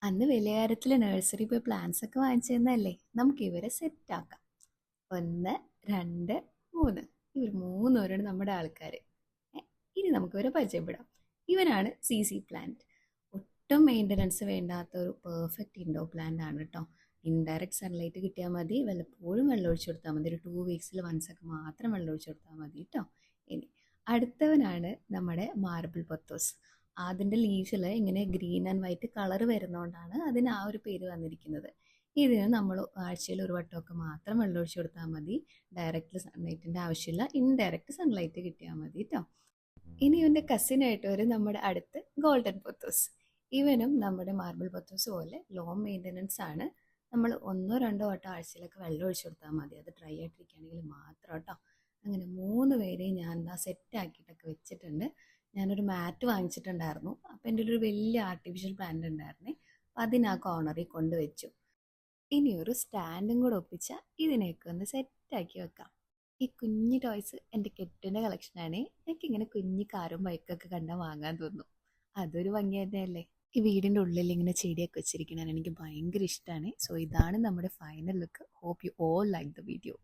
അന്ന് വിലയാരത്തിലെ നഴ്സറി പോയി പ്ലാന്റ്സ് ഒക്കെ വാങ്ങിച്ചിരുന്നല്ലേ. നമുക്ക് ഇവരെ സെറ്റ് ആക്കാം. 1, 2, 3. ഇവർ മൂന്നുപേരാണ് നമ്മുടെ ആൾക്കാർ. ഇനി നമുക്ക് ഇവരെ പരിചയപ്പെടാം. ഇവനാണ് സി പ്ലാന്റ്. ഒട്ടും മെയിൻ്റനൻസ് വേണ്ടാത്ത ഒരു പെർഫെക്റ്റ് ഇൻഡോർ പ്ലാന്റ് ആണ് കേട്ടോ. ഇൻഡയറക്റ്റ് സൺലൈറ്റ് കിട്ടിയാൽ മതി. വല്ലപ്പോഴും വെള്ളം ഒഴിച്ചു കൊടുത്താൽ മതി. ഒരു 2 വീക്സിൽ വൺസൊക്കെ മാത്രം വെള്ളം ഒഴിച്ചു കൊടുത്താൽ മതി കേട്ടോ. ഇനി അടുത്തവനാണ് നമ്മുടെ മാർബിൾ പൊത്തോസ്. അതിൻ്റെ ലീവ്സിൽ ഇങ്ങനെ ഗ്രീൻ ആൻഡ് വൈറ്റ് കളർ വരുന്നതുകൊണ്ടാണ് അതിന് ആ ഒരു പേര് വന്നിരിക്കുന്നത്. ഇതിന് നമ്മൾ ആഴ്ചയിൽ ഒരു വട്ടമൊക്കെ മാത്രം വെള്ളം ഒഴിച്ചു കൊടുത്താൽ മതി. ഡയറക്റ്റ് സൺലൈറ്റിൻ്റെ ആവശ്യമില്ല. ഇൻഡയറക്റ്റ് സൺലൈറ്റ് കിട്ടിയാൽ മതി കേട്ടോ. ഇനി ഇവൻ്റെ കസിനായിട്ട് വരും നമ്മുടെ അടുത്ത് ഗോൾഡൻ പൊത്തോസ്. ഇവനും നമ്മുടെ മാർബിൾ പൊത്തോസ് പോലെ ലോ മെയിൻ്റനൻസ് ആണ്. നമ്മൾ 1-2 വട്ടം ആഴ്ചയിലൊക്കെ വെള്ളം ഒഴിച്ചു കൊടുത്താൽ മതി. അത് ഡ്രൈ ആയിട്ടിരിക്കുകയാണെങ്കിൽ മാത്രം കേട്ടോ. അങ്ങനെ 3 പേരെയും ഞാൻ എന്താ സെറ്റാക്കിയിട്ടൊക്കെ വെച്ചിട്ടുണ്ട്. ഞാനൊരു മാറ്റ് വാങ്ങിച്ചിട്ടുണ്ടായിരുന്നു. അപ്പോൾ എൻ്റെ ഒരു വലിയ ആർട്ടിഫിഷ്യൽ പ്ലാന്റ് ഉണ്ടായിരുന്നേ. അപ്പം അതിനാ കോർണറിൽ കൊണ്ടുവച്ചു. ഇനി ഒരു സ്റ്റാൻഡും കൂടെ ഒപ്പിച്ചാൽ ഇതിനെയൊക്കെ ഒന്ന് സെറ്റാക്കി വെക്കാം. ഈ കുഞ്ഞു ടോയ്സ് എൻ്റെ കെട്ടിൻ്റെ കളക്ഷനാണ്. എനിക്കിങ്ങനെ കുഞ്ഞു കാറും ബൈക്കൊക്കെ കണ്ടാൽ വാങ്ങാൻ തോന്നും. അതൊരു ഭംഗി തന്നെയല്ലേ. ഈ വീടിൻ്റെ ഉള്ളിൽ ഇങ്ങനെ ചെടിയൊക്കെ വെച്ചിരിക്കണത് എനിക്ക് ഭയങ്കര ഇഷ്ടമാണ്. സോ ഇതാണ് നമ്മുടെ final look. Hope you all like the video.